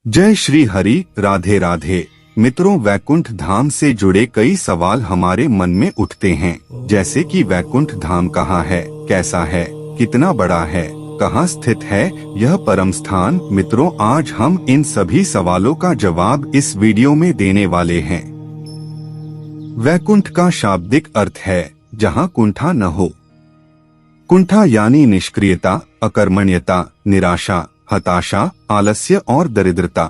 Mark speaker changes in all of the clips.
Speaker 1: जय श्री हरि। राधे राधे। मित्रों, वैकुंठ धाम से जुड़े कई सवाल हमारे मन में उठते हैं, जैसे कि वैकुंठ धाम कहाँ है, कैसा है, कितना बड़ा है, कहाँ स्थित है यह परम स्थान। मित्रों, आज हम इन सभी सवालों का जवाब इस वीडियो में देने वाले हैं। वैकुंठ का शाब्दिक अर्थ है जहाँ कुंठा न हो। कुंठा यानी निष्क्रियता, अकर्मण्यता, निराशा, हताशा, आलस्य और दरिद्रता।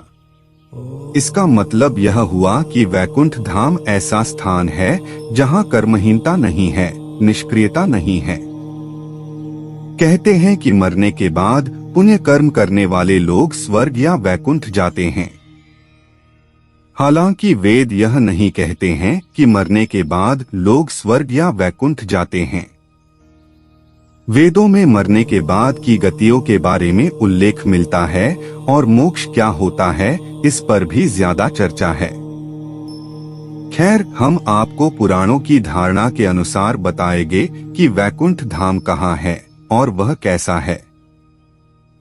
Speaker 1: इसका मतलब यह हुआ कि वैकुंठ धाम ऐसा स्थान है जहां कर्महीनता नहीं है, निष्क्रियता नहीं है। कहते हैं कि मरने के बाद पुण्य कर्म करने वाले लोग स्वर्ग या वैकुंठ जाते हैं। हालांकि वेद यह नहीं कहते हैं कि मरने के बाद लोग स्वर्ग या वैकुंठ जाते हैं। वेदों में मरने के बाद की गतियों के बारे में उल्लेख मिलता है और मोक्ष क्या होता है इस पर भी ज्यादा चर्चा है। खैर, हम आपको पुराणों की धारणा के अनुसार बताएंगे कि वैकुंठ धाम कहाँ है और वह कैसा है।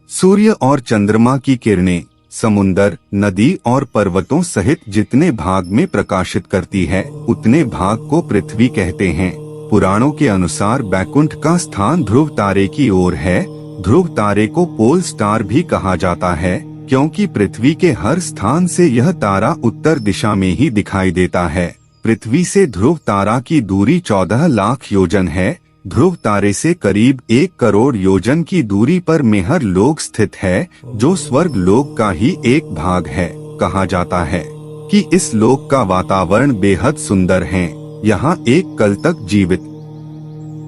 Speaker 1: सूर्य और चंद्रमा की किरणें समुंदर, नदी और पर्वतों सहित जितने भाग में प्रकाशित करती है, उतने भाग को पृथ्वी कहते हैं। पुराणों के अनुसार वैकुंठ का स्थान ध्रुव तारे की ओर है। ध्रुव तारे को पोल स्टार भी कहा जाता है, क्योंकि पृथ्वी के हर स्थान से यह तारा उत्तर दिशा में ही दिखाई देता है। पृथ्वी से ध्रुव तारा की दूरी 14 लाख योजन है। ध्रुव तारे से करीब 1 करोड़ योजन की दूरी पर मेहर लोक स्थित है, जो स्वर्ग लोक का ही एक भाग है। कहा जाता है कि इस लोक का वातावरण बेहद सुंदर है। यहाँ एक कल तक जीवित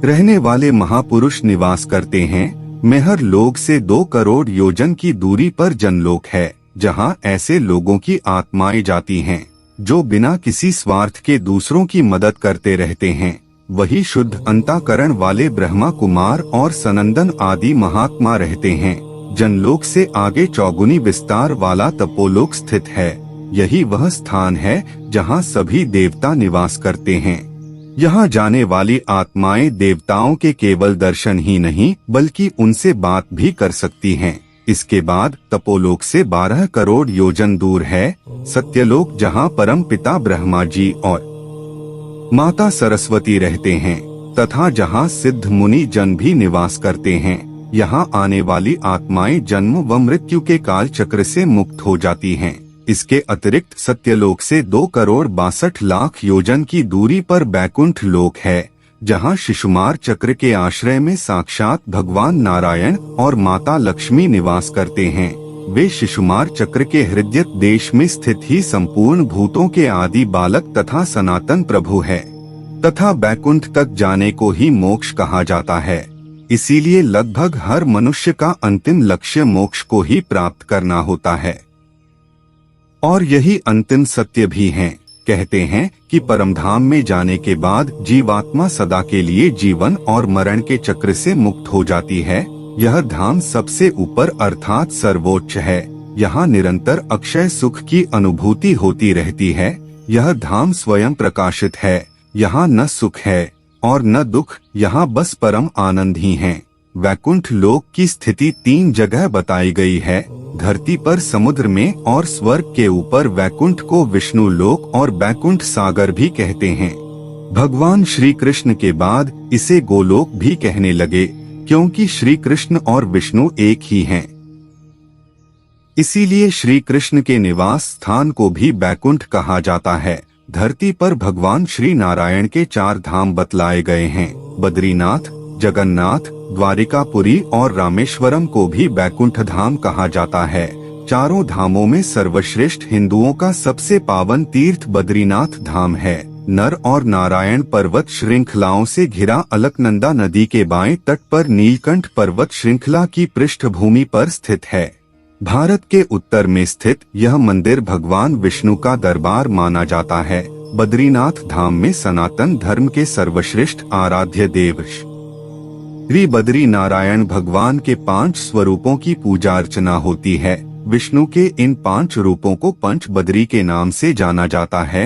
Speaker 1: रहने वाले महापुरुष निवास करते हैं। मेहर लोक से 2 करोड़ योजन की दूरी पर जनलोक है, जहाँ ऐसे लोगों की आत्माएं जाती हैं, जो बिना किसी स्वार्थ के दूसरों की मदद करते रहते हैं। वही शुद्ध अंतःकरण वाले ब्रह्मा कुमार और सनंदन आदि महात्मा रहते हैं। जनलोक से आगे चौगुनी विस्तार वाला तपोलोक स्थित है। यही वह स्थान है जहाँ सभी देवता निवास करते हैं। यहाँ जाने वाली आत्माएं देवताओं के केवल दर्शन ही नहीं, बल्कि उनसे बात भी कर सकती हैं। इसके बाद तपोलोक से 12 करोड़ योजन दूर है सत्यलोक, जहाँ परम पिता ब्रह्मा जी और माता सरस्वती रहते हैं, तथा जहाँ सिद्ध मुनि जन भी निवास करते हैं। यहाँ आने वाली आत्माएं जन्म व मृत्यु के काल चक्र से मुक्त हो जाती हैं। इसके अतिरिक्त सत्यलोक से 2 करोड़ 62 लाख योजन की दूरी पर बैकुंठ लोक है, जहाँ शिशुमार चक्र के आश्रय में साक्षात भगवान नारायण और माता लक्ष्मी निवास करते हैं। वे शिशुमार चक्र के हृदय देश में स्थित ही संपूर्ण भूतों के आदि बालक तथा सनातन प्रभु है, तथा बैकुंठ तक जाने को ही मोक्ष कहा जाता है। इसीलिए लगभग हर मनुष्य का अंतिम लक्ष्य मोक्ष को ही प्राप्त करना होता है, और यही अंतिम सत्य भी है। कहते हैं कि परमधाम में जाने के बाद जीवात्मा सदा के लिए जीवन और मरण के चक्र से मुक्त हो जाती है। यह धाम सबसे ऊपर अर्थात सर्वोच्च है। यहाँ निरंतर अक्षय सुख की अनुभूति होती रहती है। यह धाम स्वयं प्रकाशित है। यहाँ न सुख है और न दुख, यहाँ बस परम आनंद ही है। वैकुंठ लोक की स्थिति 3 जगह बताई गई है, धरती पर, समुद्र में और स्वर्ग के ऊपर। वैकुंठ को विष्णु लोक और बैकुंठ सागर भी कहते हैं। भगवान श्री कृष्ण के बाद इसे गोलोक भी कहने लगे, क्योंकि श्री कृष्ण और विष्णु एक ही हैं। इसीलिए श्री कृष्ण के निवास स्थान को भी बैकुंठ कहा जाता है। धरती पर भगवान श्री नारायण के 4 धाम बतलाए गए हैं। बद्रीनाथ, जगन्नाथ, द्वारिकापुरी और रामेश्वरम को भी बैकुंठ धाम कहा जाता है। चारों धामों में सर्वश्रेष्ठ हिंदुओं का सबसे पावन तीर्थ बद्रीनाथ धाम है। नर और नारायण पर्वत श्रृंखलाओं से घिरा अलकनंदा नदी के बाएं तट पर नीलकंठ पर्वत श्रृंखला की पृष्ठभूमि पर स्थित है। भारत के उत्तर में स्थित यह मंदिर भगवान विष्णु का दरबार माना जाता है। बद्रीनाथ धाम में सनातन धर्म के सर्वश्रेष्ठ आराध्य देव श्री बद्री नारायण भगवान के 5 स्वरूपों की पूजा अर्चना होती है। विष्णु के इन 5 रूपों को पंच बद्री के नाम से जाना जाता है।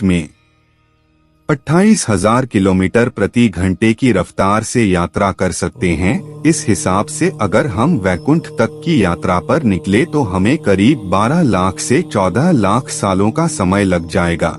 Speaker 1: अंतरिक्ष में 28,000 किलोमीटर प्रति घंटे की रफ्तार से यात्रा कर सकते हैं। इस हिसाब से अगर हम वैकुंठ तक की यात्रा पर निकले तो हमें करीब 12 लाख से 14 लाख सालों का समय लग जाएगा।